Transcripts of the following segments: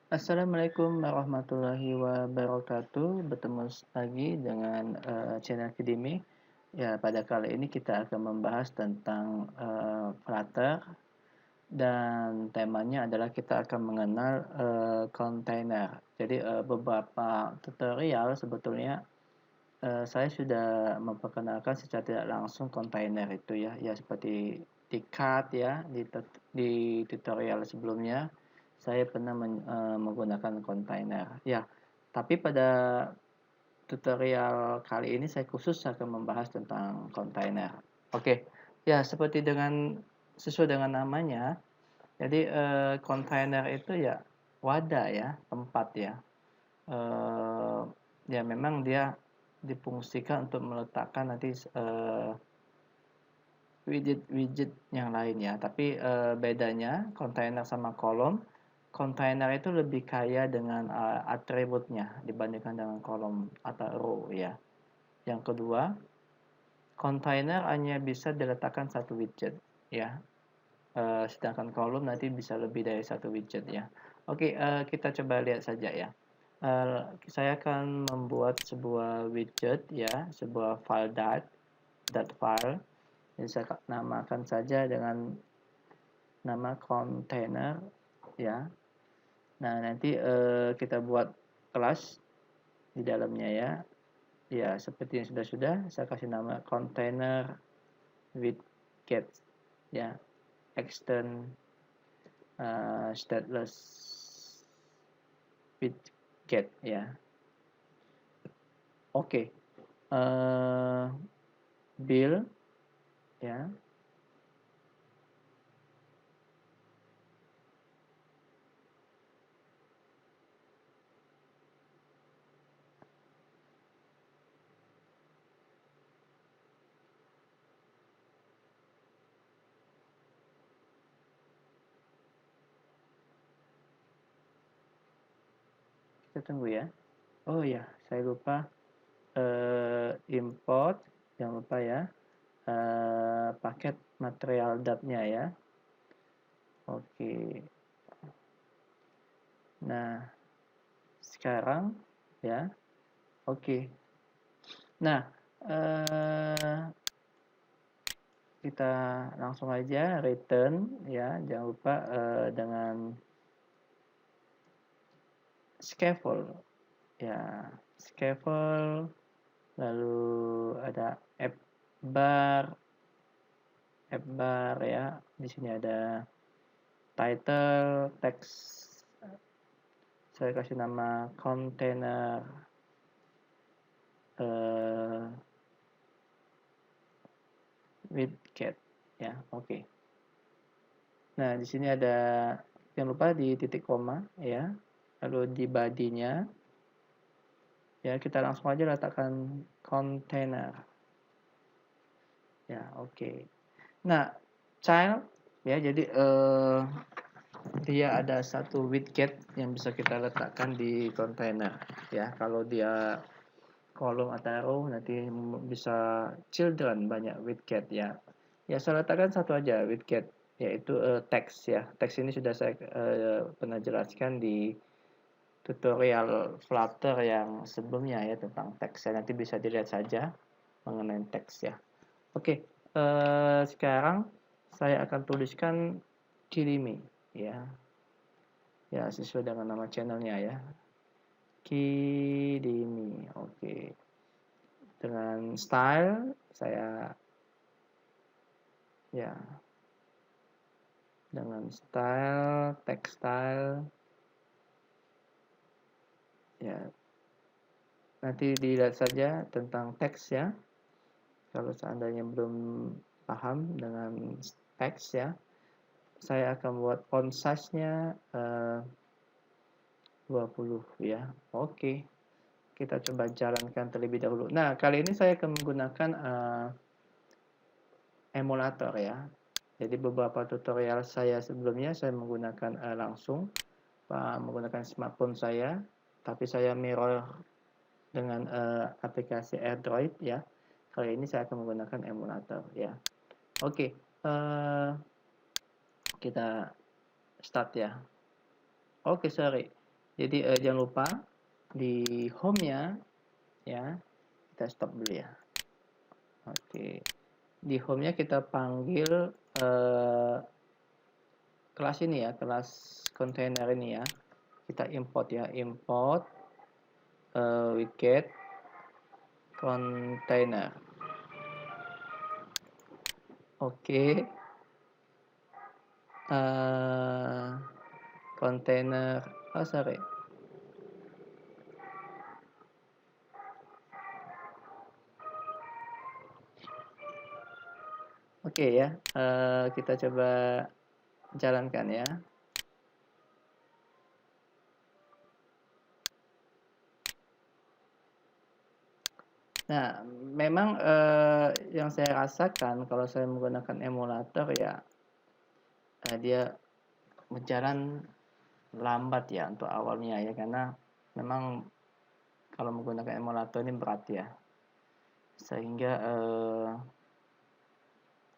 Assalamualaikum warahmatullahi wabarakatuh. Bertemu lagi dengan channel Kidimi. Ya, pada kali ini kita akan membahas tentang Flutter dan temanya adalah kita akan mengenal kontainer. Jadi beberapa tutorial sebetulnya saya sudah memperkenalkan secara tidak langsung kontainer itu ya, ya seperti di CAD ya, di tutorial sebelumnya saya pernah menggunakan kontainer. Ya, tapi pada tutorial kali ini saya khusus akan membahas tentang kontainer. Oke, ya sesuai dengan namanya, jadi kontainer itu ya wadah ya, tempat ya. Eh, ya memang dia difungsikan untuk meletakkan nanti widget-widget yang lain ya. Tapi bedanya kontainer sama kolom, kontainer itu lebih kaya dengan atributnya dibandingkan dengan kolom atau row ya. Yang kedua, kontainer hanya bisa diletakkan satu widget ya. Sedangkan kolom nanti bisa lebih dari satu widget ya. Oke, kita coba lihat saja ya. Saya akan membuat sebuah widget ya, sebuah file dot file. Jadi saya namakan saja dengan nama container ya. Nah, nanti kita buat kelas di dalamnya ya. Ya, seperti yang sudah-sudah saya kasih nama container with get ya, extend stateless with get ya. Oke. Build ya. Kita tunggu ya. Oh ya, saya lupa import, jangan lupa ya, paket material datnya ya. Oke. Nah, sekarang ya. Oke. Nah, kita langsung aja return ya. Jangan lupa dengan scaffold ya. Scaffold, lalu ada app bar ya. Di sini ada title, text. Saya kasih nama container with get ya. Oke. Nah, di sini ada, jangan lupa di titik koma ya. Lalu di body-nya ya kita langsung aja letakkan container. Ya, oke. Nah, child ya, jadi dia ada satu widget yang bisa kita letakkan di container ya. Kalau dia kolom atau row nanti bisa children, banyak widget ya. Ya, saya letakkan satu aja widget, yaitu teks ya. Teks ini sudah saya pernah jelaskan di tutorial Flutter yang sebelumnya ya tentang teks ya. Nanti bisa dilihat saja mengenai teks ya. Oke, sekarang saya akan tuliskan Kirimi ya. Ya, sesuai dengan nama channelnya ya. Kirimi. Oke. Dengan style saya ya, dengan style text style ya, nanti dilihat saja tentang teks ya. Kalau seandainya belum paham dengan teks ya, saya akan buat font size-nya 20 ya. Oke, kita coba jalankan terlebih dahulu. Nah, kali ini saya akan menggunakan emulator ya. Jadi beberapa tutorial saya sebelumnya saya menggunakan langsung menggunakan smartphone saya, tapi saya mirror dengan aplikasi AirDroid ya. Kali ini saya akan menggunakan emulator ya. Oke, kita start ya. Oke, sorry. Jadi jangan lupa di home-nya ya, kita stop dulu ya. Oke, di home-nya kita panggil kelas ini ya, kelas container ini ya. Kita import ya, import widget container. Oke, container, oh sorry. Oke ya, kita coba jalankan ya. Nah, memang yang saya rasakan kalau saya menggunakan emulator ya, dia berjalan lambat ya untuk awalnya ya, karena memang kalau menggunakan emulator ini berat ya, sehingga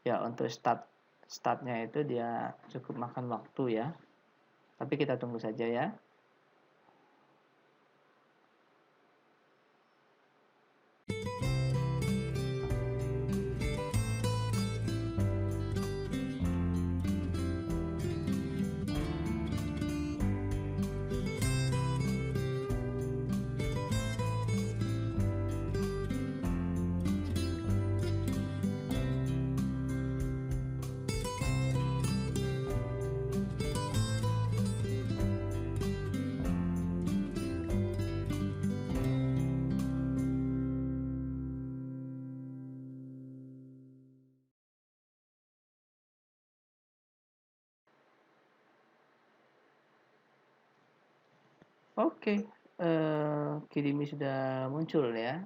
ya untuk startnya itu dia cukup makan waktu ya, tapi kita tunggu saja ya. Oke, Kidimi sudah muncul ya,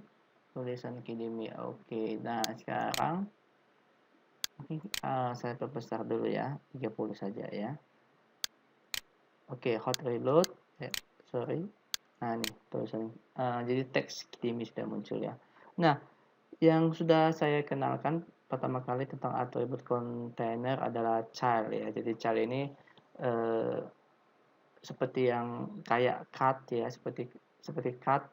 tulisan Kidimi. Oke, nah sekarang mungkin saya perbesar dulu ya, 30 saja ya. Oke, hot reload. Sorry. Nah, ini tulisan. Jadi teks Kidimi sudah muncul ya. Nah, yang sudah saya kenalkan pertama kali tentang atribut container adalah child ya. Jadi child ini eh, seperti yang kayak cut ya, seperti cut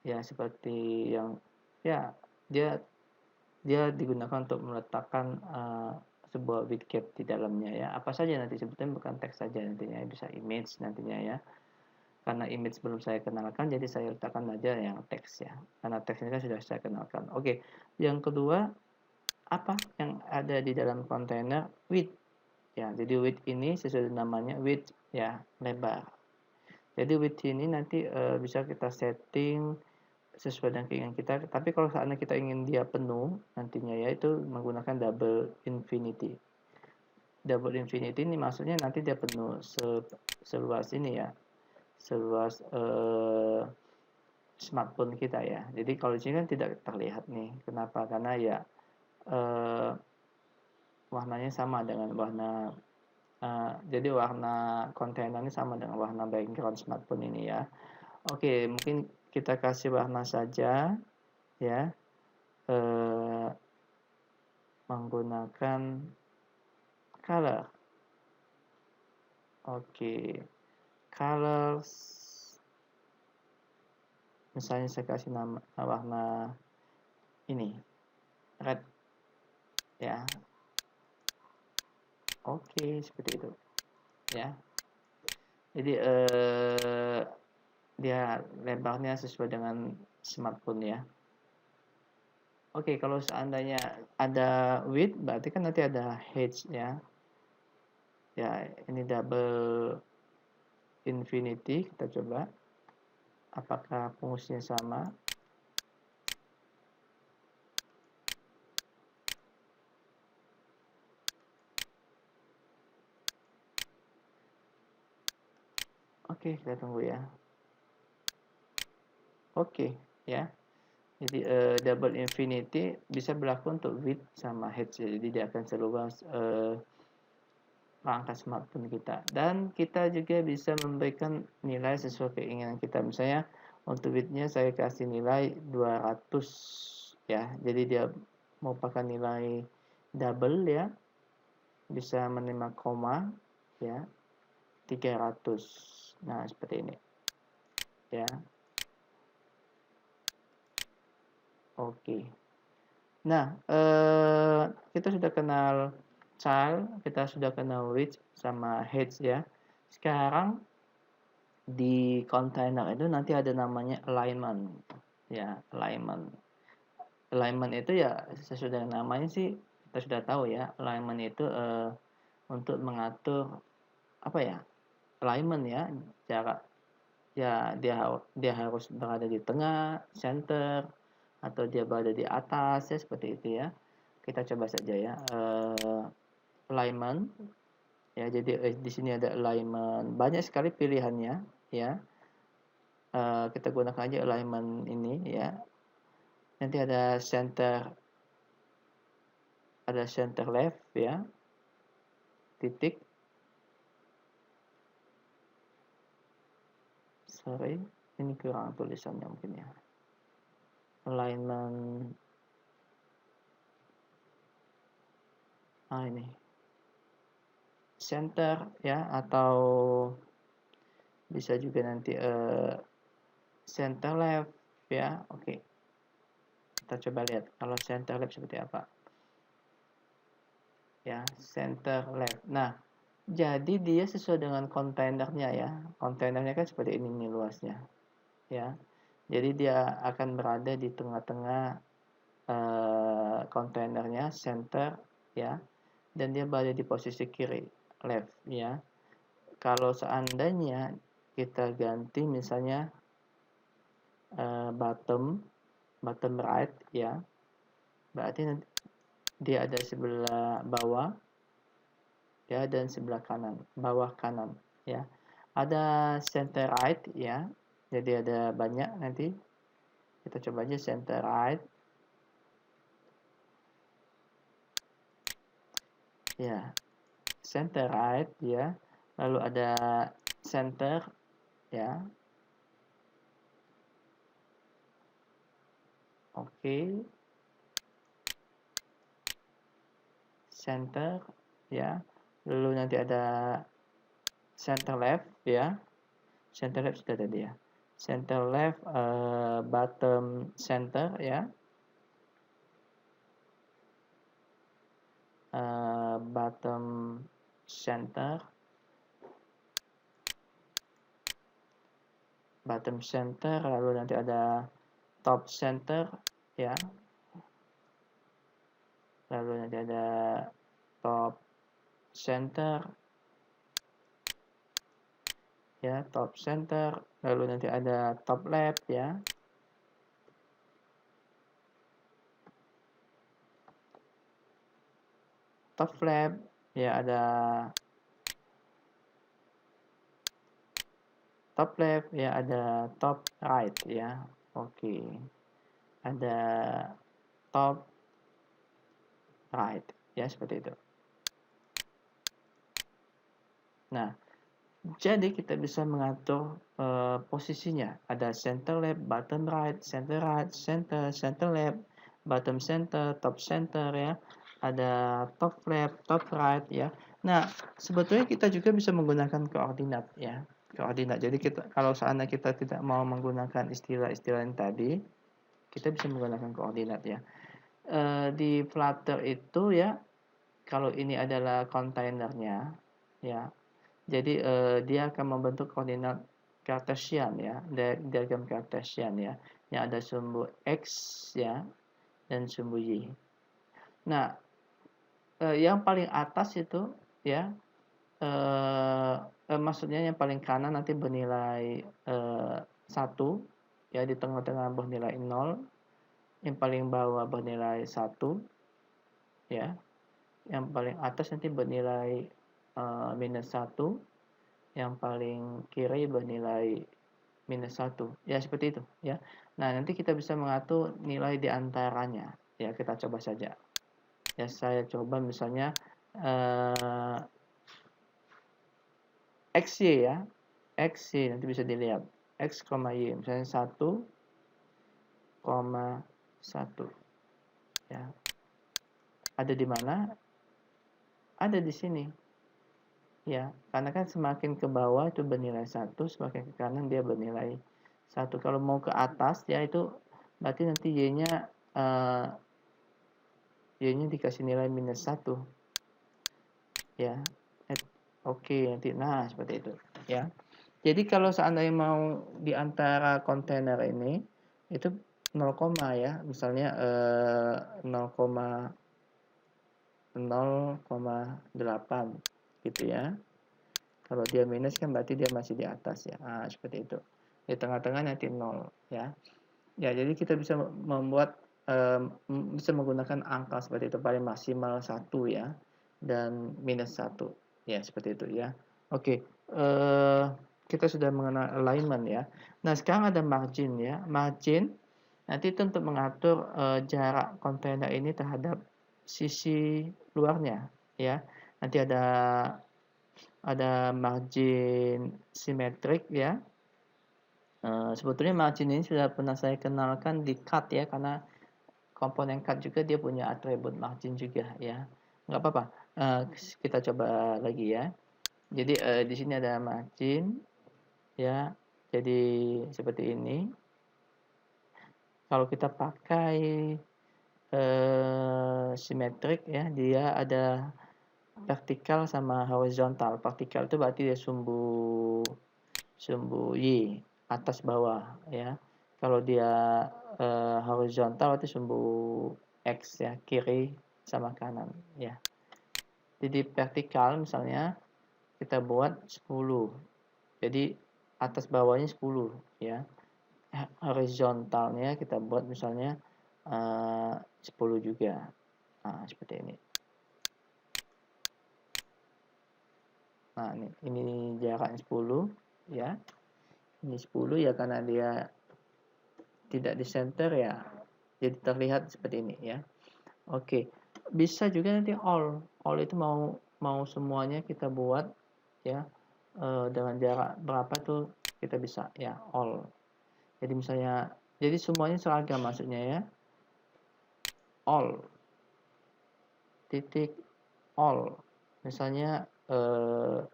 ya, seperti yang ya dia dia digunakan untuk meletakkan sebuah widget di dalamnya ya. Apa saja nanti sebetulnya bukan teks saja nantinya, bisa image nantinya ya. Karena image belum saya kenalkan, jadi saya letakkan aja yang teks ya. Karena teks ini kan sudah saya kenalkan. Oke, yang kedua apa yang ada di dalam kontainer? Width ya. Jadi width ini sesuai namanya width ya, lebar. Jadi width ini nanti bisa kita setting sesuai dengan keinginan kita. Tapi kalau seandainya kita ingin dia penuh nantinya ya, itu menggunakan double infinity. Double infinity ini maksudnya nanti dia penuh seluas ini ya, seluas smartphone kita ya. Jadi kalau di sini kan tidak terlihat nih. Kenapa? Karena ya eh, warnanya sama dengan warna jadi warna kontainer ini sama dengan warna background smartphone ini ya. Oke, mungkin kita kasih warna saja ya, menggunakan color. Oke, colors. Misalnya saya kasih nama warna ini red ya. Oke, seperti itu ya. Jadi dia lebarnya sesuai dengan smartphone ya. Oke, kalau seandainya ada width berarti kan nanti ada height ya. Ya, ini double infinity, kita coba apakah fungsinya sama. Oke, kita tunggu ya. Oke ya, jadi double infinity bisa berlaku untuk width sama height ya. Jadi dia akan seluas angka smartphone kita, dan kita juga bisa memberikan nilai sesuai keinginan kita. Misalnya untuk widthnya saya kasih nilai 200 ya, jadi dia mau pakai nilai double ya, bisa menerima koma ya, 300 Nah, seperti ini ya. Oke. Nah, kita sudah kenal child, kita sudah kenal width sama heads ya. Sekarang di container itu nanti ada namanya alignment ya. Alignment itu ya sesudah namanya sih kita sudah tahu ya. Alignment itu untuk mengatur apa ya, alignment ya, jarak ya, dia harus berada di tengah, center, atau dia berada di atas ya, seperti itu ya. Kita coba saja ya, alignment ya. Jadi di sini ada alignment, banyak sekali pilihannya ya. Kita gunakan aja alignment ini ya. Nanti ada center left ya, titik. Sorry, ini kurang tulisannya mungkin ya. Alignment, ini center ya, atau bisa juga nanti center left ya. Oke, kita coba lihat kalau center left seperti apa ya. Center left. Nah, jadi dia sesuai dengan kontainernya ya. Kontainernya kan seperti ini nih luasnya ya. Jadi dia akan berada di tengah-tengah kontainernya, center ya, dan dia berada di posisi kiri, left ya. Kalau seandainya kita ganti misalnya bottom right ya, berarti nanti dia ada sebelah bawah ya, dan sebelah kanan, bawah kanan ya. Ada center right ya, jadi ada banyak. Nanti kita coba aja center right ya, center right ya, lalu ada center ya. Oke, center ya, lalu nanti ada center left ya. Center left sudah tadi ya. Center left, bottom center ya, bottom center, lalu nanti ada top center ya, lalu nanti ada top center ya, top center, lalu nanti ada top left ya, top left ya, ada top left ya, ada top right ya. Oke, ada top right ya, seperti itu. Nah, jadi kita bisa mengatur posisinya. Ada center left, bottom right, center, center left, bottom center, top center ya. Ada top left, top right ya. Nah, sebetulnya kita juga bisa menggunakan koordinat ya. Koordinat. Jadi kita, kalau seandainya kita tidak mau menggunakan istilah-istilah yang tadi, kita bisa menggunakan koordinat ya. Di Flutter itu ya, kalau ini adalah kontainernya ya, jadi dia akan membentuk koordinat Cartesian ya, diagram Cartesian ya, yang ada sumbu X ya dan sumbu Y. Nah, yang paling atas itu ya, maksudnya yang paling kanan nanti bernilai 1 ya, di tengah-tengah bernilai 0, yang paling bawah bernilai 1 ya, yang paling atas nanti bernilai minus 1, yang paling kiri bernilai minus 1 ya, seperti itu ya. Nah, nanti kita bisa mengatur nilai di antaranya ya. Kita coba saja ya. Saya coba misalnya XY ya, XY nanti bisa dilihat X, Y misalnya 1,1 ya. Ada di mana? Ada di sini ya. Karena kan semakin ke bawah itu bernilai 1, semakin ke kanan dia bernilai 1. Kalau mau ke atas ya itu berarti nanti Y-nya Y-nya dikasih nilai minus 1 ya. Oke, nanti nah seperti itu ya. Jadi kalau seandainya mau di antara kontainer ini itu 0, ya, misalnya 0,8 gitu ya. Kalau dia minus kan berarti dia masih di atas ya. Nah, seperti itu. Di tengah-tengah nanti 0 ya. Ya, jadi kita bisa membuat bisa menggunakan angka seperti itu paling maksimal 1 ya dan minus 1. Ya, seperti itu ya. Oke, kita sudah mengenal alignment ya. Nah, sekarang ada margin ya. Margin nanti itu untuk mengatur jarak kontainer ini terhadap sisi luarnya ya. Nanti ada margin simetrik ya. Sebetulnya margin ini sudah pernah saya kenalkan di cut ya, karena komponen cut juga dia punya atribut margin juga ya. Nggak apa-apa, kita coba lagi ya. Jadi di sini ada margin ya. Jadi seperti ini. Kalau kita pakai simetrik ya, dia ada vertikal sama horizontal. Vertikal itu berarti dia sumbu Y atas bawah ya. Kalau dia horizontal berarti sumbu X ya, kiri sama kanan ya. Jadi vertikal misalnya kita buat 10. Jadi atas bawahnya 10 ya. Horizontalnya kita buat misalnya 10 juga. Nah, seperti ini. Nah, ini jaraknya 10 ya. Ini 10 ya karena dia tidak di center ya. Jadi terlihat seperti ini ya. Oke. Bisa juga nanti all. All itu mau semuanya kita buat ya. Dengan jarak berapa tuh kita bisa ya all. Jadi misalnya jadi semuanya seragam maksudnya ya. All. Titik all. Misalnya 20.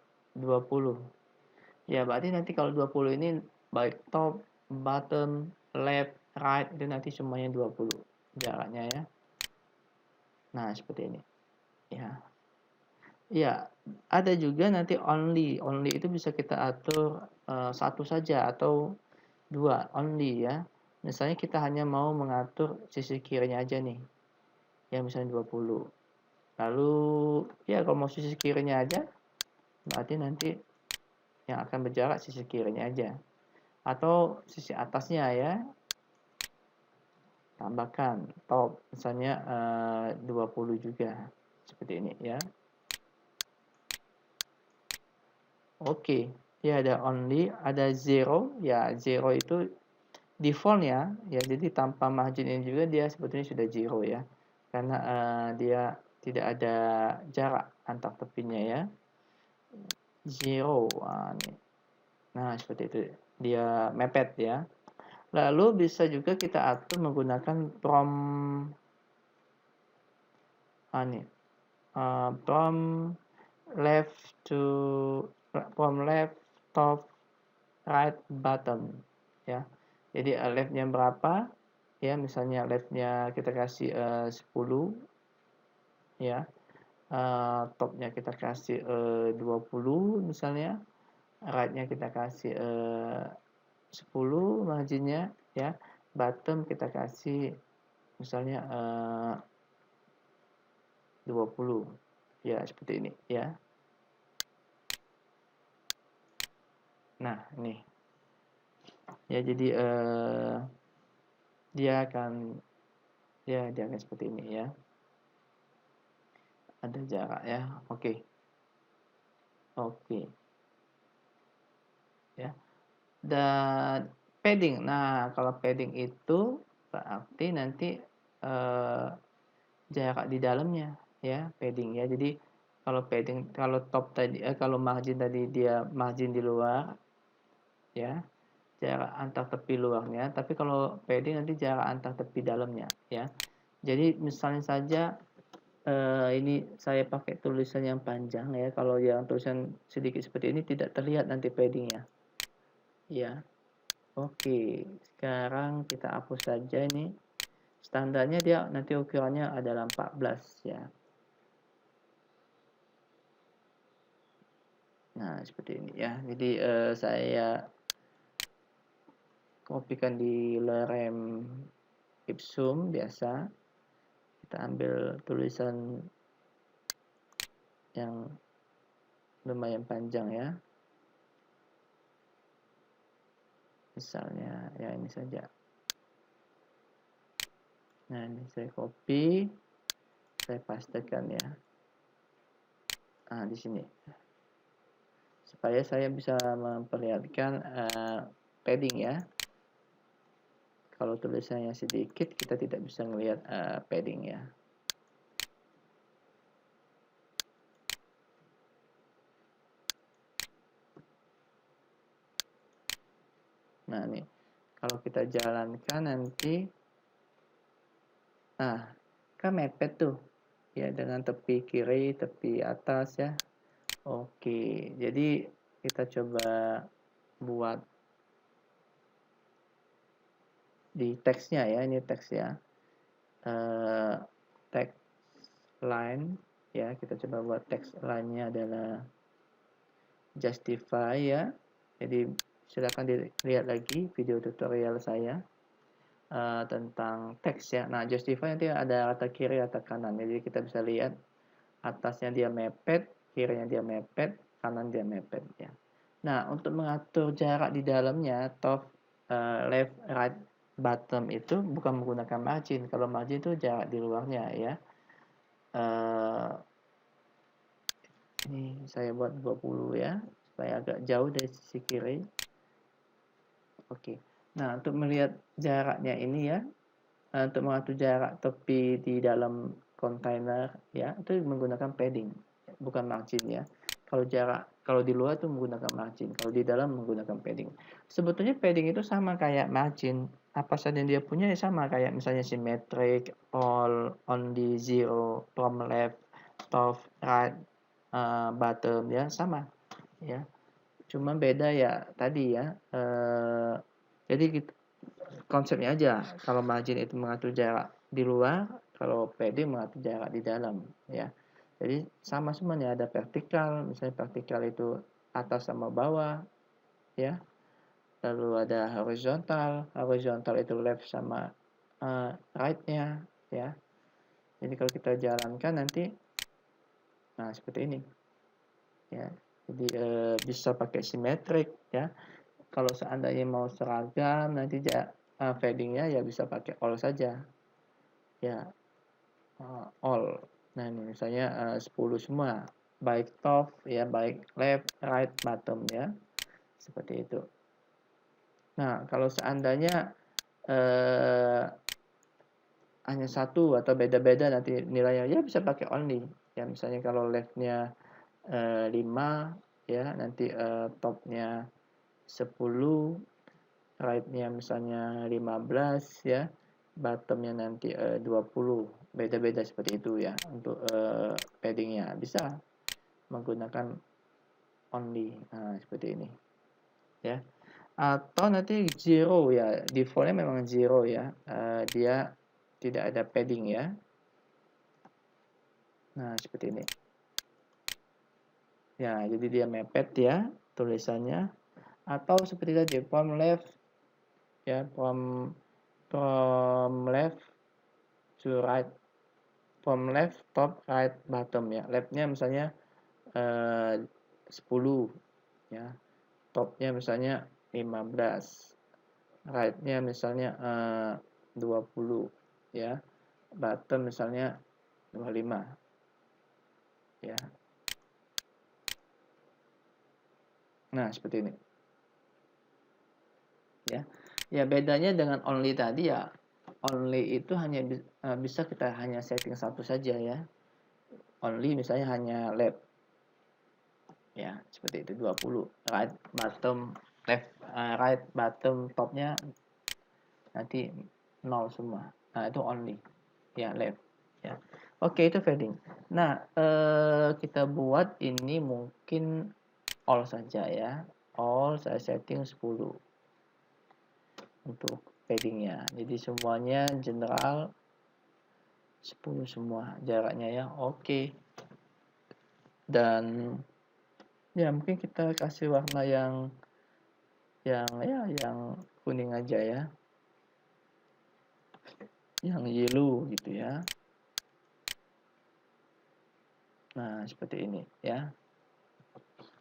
Ya, berarti nanti kalau 20 ini baik top, bottom, left, right itu nanti semuanya 20 jaraknya ya. Nah, seperti ini. Ya. Ya, ada juga nanti only. Only itu bisa kita atur satu saja atau dua only ya. Misalnya kita hanya mau mengatur sisi kirinya aja nih. Ya, misalnya 20. Lalu ya kalau mau sisi kirinya aja berarti nanti yang akan berjarak sisi kirinya aja. Atau sisi atasnya ya. Tambahkan top misalnya 20 juga. Seperti ini ya. Oke, ya ada only, ada zero. Ya, zero itu default ya. Ya, jadi tanpa margin ini juga dia sebetulnya sudah zero ya. Karena dia tidak ada jarak antar tepinya ya. Zero. Nah, seperti itu. Dia mepet ya. Lalu bisa juga kita atur menggunakan from left to from left, top, right, bottom ya. Jadi leftnya berapa ya, misalnya leftnya kita kasih 10 ya, topnya kita kasih 20 misalnya, rightnya kita kasih 10 marginnya ya, bottom kita kasih misalnya 20 ya, seperti ini ya. Nah, ini ya, jadi dia akan seperti ini ya. Ada jarak ya. Oke. Ya. Dan padding. Nah, kalau padding itu berarti nanti jarak di dalamnya ya, padding ya. Jadi kalau top tadi kalau margin tadi dia margin di luar ya, jarak antar tepi luarnya, tapi kalau padding nanti jarak antar tepi dalamnya ya. Jadi misalnya saja Ini saya pakai tulisan yang panjang ya, kalau yang tulisan sedikit seperti ini tidak terlihat nanti paddingnya. Ya, oke. Sekarang kita hapus saja ini. Standarnya dia nanti ukurannya adalah 14 ya. Nah, seperti ini ya. Jadi saya kopikan di lerem Ipsum biasa. Kita ambil tulisan yang lumayan panjang ya. Misalnya ya ini saja. Nah, ini saya copy, saya pastekan ya. Nah, di sini. Supaya saya bisa memperlihatkan padding ya. Kalau tulisannya sedikit, kita tidak bisa melihat padding ya. Nah, ini kalau kita jalankan nanti, nah, kan mepet tuh ya dengan tepi kiri, tepi atas ya. Oke, jadi kita coba buat di teksnya ya, ini teks ya. Text line ya, kita coba buat teks line-nya adalah justify ya. Jadi silakan dilihat lagi video tutorial saya tentang teks ya. Nah, justify nanti ada rata kiri, rata kanan. Jadi kita bisa lihat atasnya dia mepet, kirinya dia mepet, kanan dia mepet ya. Nah, untuk mengatur jarak di dalamnya, top, left, right, bottom itu bukan menggunakan margin. Kalau margin itu jarak di luarnya ya. Ini saya buat 20 ya, supaya agak jauh dari sisi kiri. Oke. Nah, untuk melihat jaraknya ini ya, untuk mengatur jarak tepi di dalam kontainer ya, itu menggunakan padding, bukan margin ya. Kalau di luar itu menggunakan margin, kalau di dalam menggunakan padding. Sebetulnya padding itu sama kayak margin, apa saja yang dia punya ya sama kayak misalnya symmetric, all, only, zero, from left, top, right, bottom ya sama ya. Cuma beda ya tadi ya. Jadi konsepnya aja. Kalau margin itu mengatur jarak di luar, kalau padding mengatur jarak di dalam ya. Jadi sama semuanya, ada vertikal, misalnya vertikal itu atas sama bawah ya. Lalu ada horizontal, horizontal itu left sama right-nya ya. Jadi kalau kita jalankan nanti nah seperti ini ya. Jadi bisa pakai simetrik ya. Kalau seandainya mau seragam nanti paddingnya ya bisa pakai all saja ya, all. Nah ini misalnya 10 semua, baik top ya, baik left, right, bottom ya, seperti itu. Nah kalau seandainya hanya satu atau beda-beda nanti nilainya ya bisa pakai only ya. Misalnya kalau leftnya 5 ya, nanti topnya 10, right-nya misalnya 15 ya, bottomnya nanti 20, beda-beda seperti itu ya. Untuk paddingnya bisa menggunakan only, nah seperti ini ya. Atau nanti zero ya, defaultnya memang zero ya, dia tidak ada padding ya. Nah seperti ini ya, jadi dia mepet ya tulisannya. Atau seperti tadi from left ya, from left to right, from left, top, right, bottom ya. Leftnya misalnya 10 ya, topnya misalnya 15, right-nya misalnya 20 ya, bottom misalnya 25 ya. Nah seperti ini ya. Ya bedanya dengan only tadi ya, only itu hanya bisa kita hanya setting satu saja ya. Only misalnya hanya left ya, seperti itu 20, right, bottom, left, right, bottom, topnya nanti 0 semua. Nah itu only ya, left ya. Oke, itu fading. Nah, kita buat ini mungkin all saja ya. All saya setting 10 untuk fadingnya. Jadi semuanya general 10 semua jaraknya ya. Oke. Dan ya mungkin kita kasih warna yang yang kuning aja ya. Yang yellow gitu ya. Nah, seperti ini ya.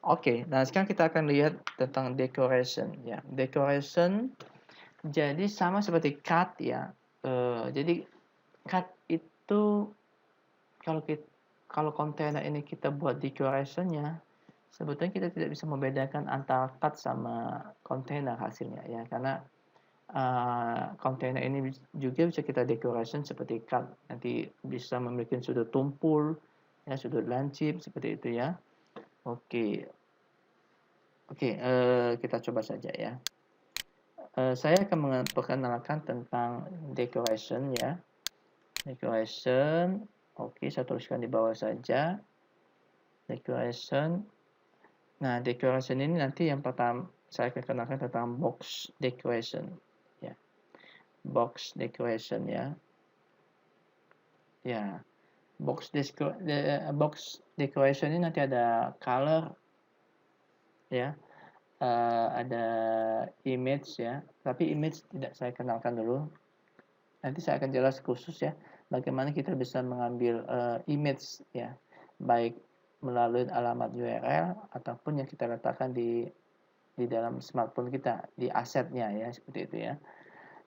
Oke, nah sekarang kita akan lihat tentang decoration ya. Decoration jadi sama seperti cut ya. Jadi cut itu kalau kita, kalau kontainer ini kita buat decorationnya, sebetulnya kita tidak bisa membedakan antara cut sama kontainer hasilnya ya, karena kontainer ini juga bisa kita decoration seperti cut, nanti bisa memiliki sudut tumpul, ya sudut lancip seperti itu ya. Oke, oke, kita coba saja ya. Saya akan memperkenalkan tentang decoration ya. Decoration, oke, saya tuliskan di bawah saja. Decoration. Nah, decoration ini nanti yang pertama saya akan kenalkan tentang box decoration ya. Box decoration ya. Ya. Box decoration ini nanti ada color ya. Ada image ya. Tapi image tidak saya kenalkan dulu. Nanti saya akan jelas khusus ya bagaimana kita bisa mengambil image ya. Baik melalui alamat URL ataupun yang kita letakkan di dalam smartphone kita, di asetnya ya, seperti itu ya.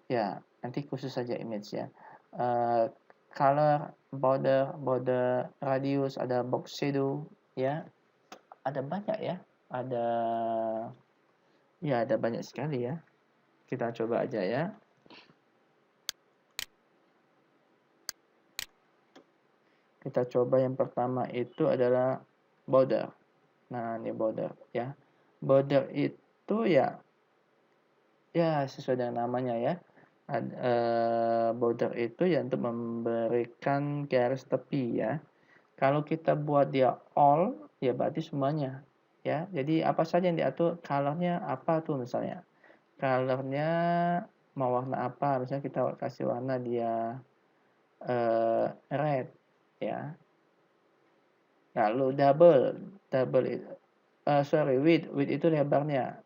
Ya, nanti khusus saja image ya. Color, border, radius, ada box shadow ya. Ada banyak ya. Ada banyak sekali ya. Kita coba aja ya. Kita coba yang pertama itu adalah border. Nah, ini border ya. Border itu ya sesuai dengan namanya ya. Border itu ya untuk memberikan garis tepi ya. Kalau kita buat dia all ya berarti semuanya ya. Jadi apa saja yang diatur, colornya apa tuh misalnya. Colornya mau warna apa, misalnya kita kasih warna dia red ya. Lalu width itu lebarnya,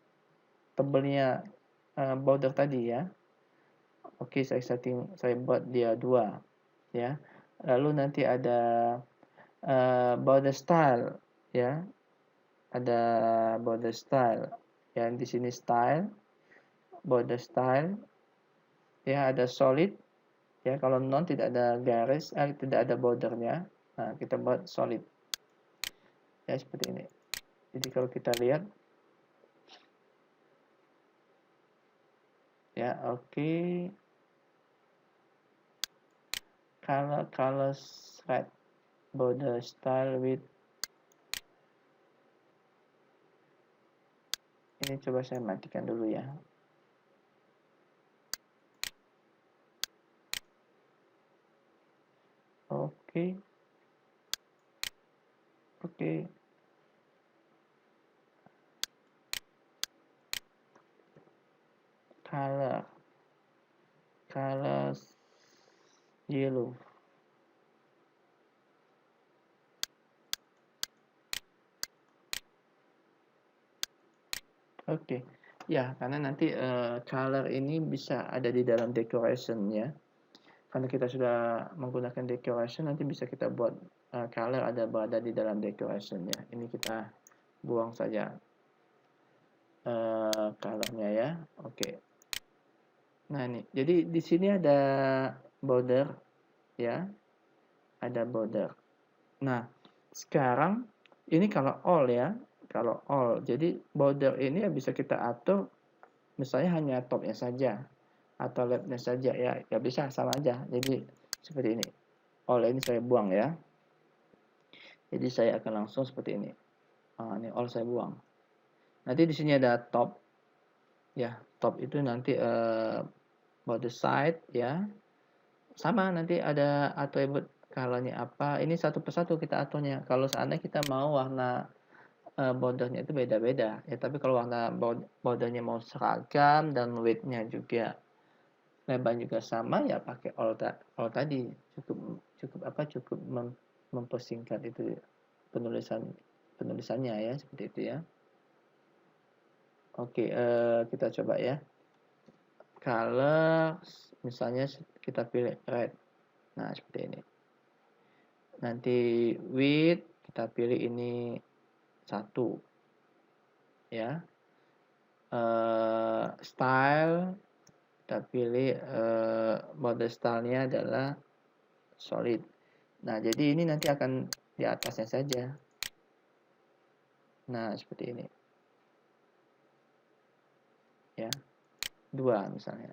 tebelnya border tadi ya. Oke, saya buat dia 2 ya. Lalu nanti ada border style ya. Ada border style. Yang di sini style, border style ya, ada solid ya. Kalau non tidak ada garis, tidak ada bordernya. Nah, kita buat solid. Ya, seperti ini. Jadi kalau kita lihat ya, oke. Color red, border style with ini, coba saya matikan dulu ya. Oke. Color yellow. Oke. Ya, karena nanti color ini bisa ada di dalam decoration ya. Karena kita sudah menggunakan decoration, nanti bisa kita buat color berada di dalam decoration ya. Ini kita buang saja colornya ya. Oke. Nah, ini. Jadi di sini ada border ya. Ada border. Nah, sekarang ini kalau all ya. Kalau all. Jadi border ini bisa kita atur misalnya hanya topnya saja atau left-nya saja ya. Ya bisa sama aja. Jadi seperti ini. All ini saya buang ya. Jadi saya akan langsung seperti ini. Ini all saya buang. Nanti di sini ada top. Ya, top itu nanti border side ya. Sama nanti ada atribut colornya apa, ini satu persatu kita aturnya. Kalau seandainya kita mau warna bordernya itu beda-beda ya, tapi kalau warna bordernya mau seragam dan widthnya juga lebar juga sama ya pakai all tadi, cukup cukup apa cukup mempersingkat itu penulisannya ya, seperti itu ya. Oke, kita coba ya. Color misalnya kita pilih red. Nah, seperti ini. Nanti width kita pilih ini 1 ya. Style kita pilih border stylenya adalah solid. Nah, jadi ini nanti akan di atasnya saja. Nah, seperti ini. Ya. 2 misalnya.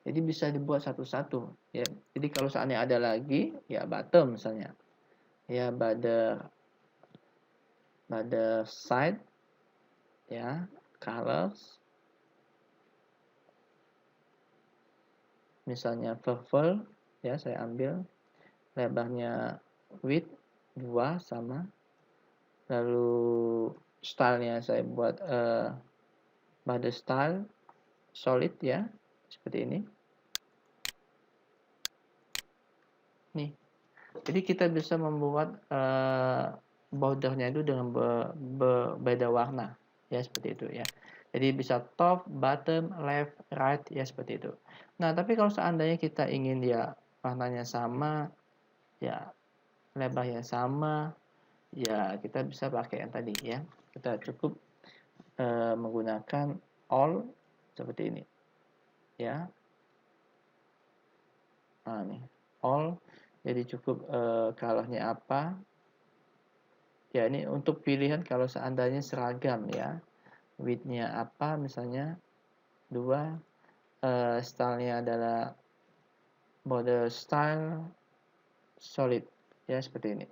Jadi bisa dibuat satu-satu ya. Jadi kalau seandainya ada lagi ya bottom misalnya. Ya, border side ya, colors misalnya purple ya, saya ambil lebarnya width 2 sama, lalu stylenya saya buat border style solid ya, seperti ini nih. Jadi kita bisa membuat bordernya itu dengan berbeda warna ya, seperti itu ya. Jadi bisa top, bottom, left, right ya, seperti itu. Nah, tapi kalau seandainya kita ingin ya warnanya sama ya, lebarnya sama ya, kita bisa pakai yang tadi ya. Kita cukup menggunakan all seperti ini ya. Nah, nih all, jadi cukup colornya apa ya, ini untuk pilihan kalau seandainya seragam ya, widthnya apa misalnya 2, stylenya adalah border style solid ya, seperti ini.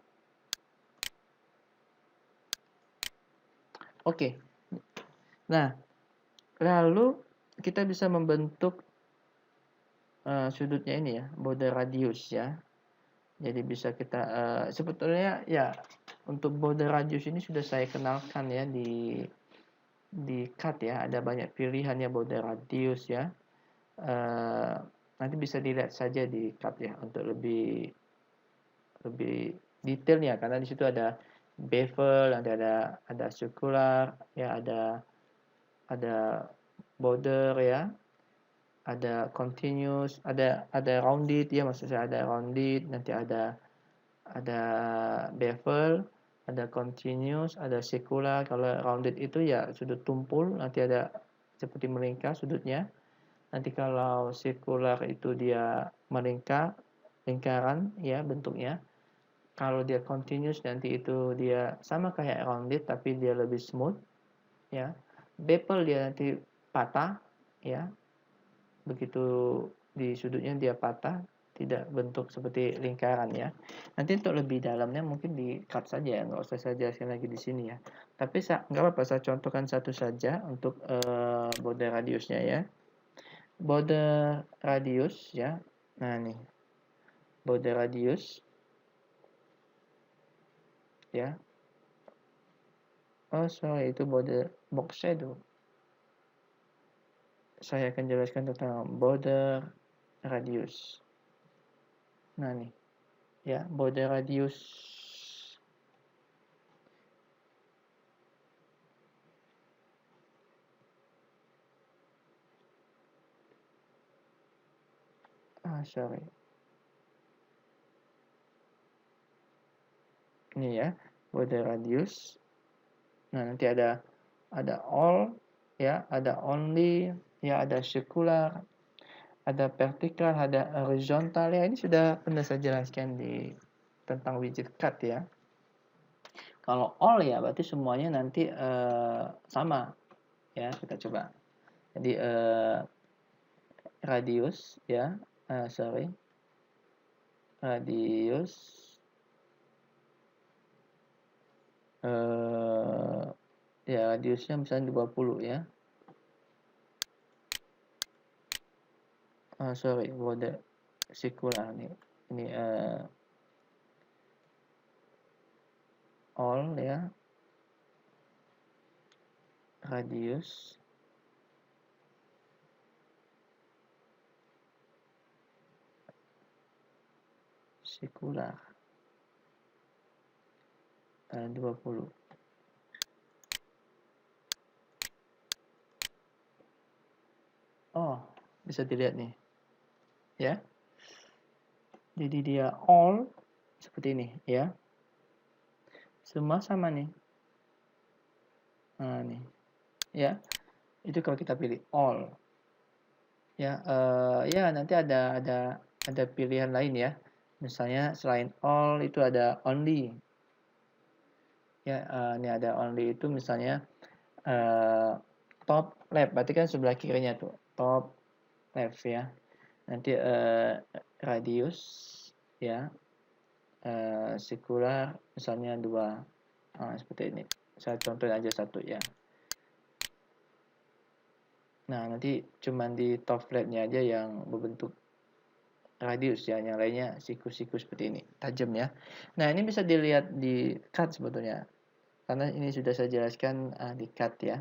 Oke. Nah, lalu kita bisa membentuk sudutnya ini ya, border radius ya. Jadi bisa kita sebetulnya ya, untuk border radius ini sudah saya kenalkan ya di CAD ya, ada banyak pilihan ya border radius ya. Nanti bisa dilihat saja di CAD ya untuk lebih detailnya, karena di situ ada bevel, ada circular ya, ada border ya, ada continuous, ada rounded ya, maksud saya ada rounded, nanti ada bevel, ada continuous, ada circular. Kalau rounded itu ya sudut tumpul, nanti ada seperti melingkar sudutnya. Nanti kalau circular itu dia melingkar, lingkaran ya bentuknya. Kalau dia continuous nanti itu dia sama kayak rounded tapi dia lebih smooth ya. Bevel dia nanti patah ya. Begitu di sudutnya dia patah, tidak bentuk seperti lingkaran ya. Nanti untuk lebih dalamnya mungkin di cut saja ya, nggak usah saya jelaskan lagi di sini ya. Tapi nggak apa-apa, saya contohkan satu saja untuk border radiusnya ya. Border radius ya. Nah nih, border radius ya. Oh sorry, itu border box shadow. Saya akan jelaskan tentang border radius. Nah nih, ya border radius. Sorry. Ini ya, border radius. Nah, nanti ada all ya, ada only ya, ada circular, ada vertikal, ada horizontal ya. Ini sudah pernah saya jelaskan di tentang widget cut ya. Kalau all ya berarti semuanya nanti sama ya. Kita coba. Jadi radius ya, radius ya, radiusnya misalnya 20 ya. sorry, border sikular nih. Ini all ya, radius sikular 20. Oh, bisa dilihat nih ya. Jadi dia all seperti ini ya. Semua sama nih. Nah, nih. Ya. Itu kalau kita pilih all. Ya, ya nanti ada pilihan lain ya. Misalnya selain all itu ada only. Ya, ini ada only itu misalnya top left, berarti kan sebelah kirinya tuh top left ya. Nanti radius ya, sikular misalnya 2, seperti ini. Saya contohin aja satu ya. Nah, nanti cuman di top flatnya aja yang berbentuk radius ya, yang lainnya siku-siku seperti ini, tajam ya. Nah, ini bisa dilihat di cut sebetulnya, karena ini sudah saya jelaskan di cut ya.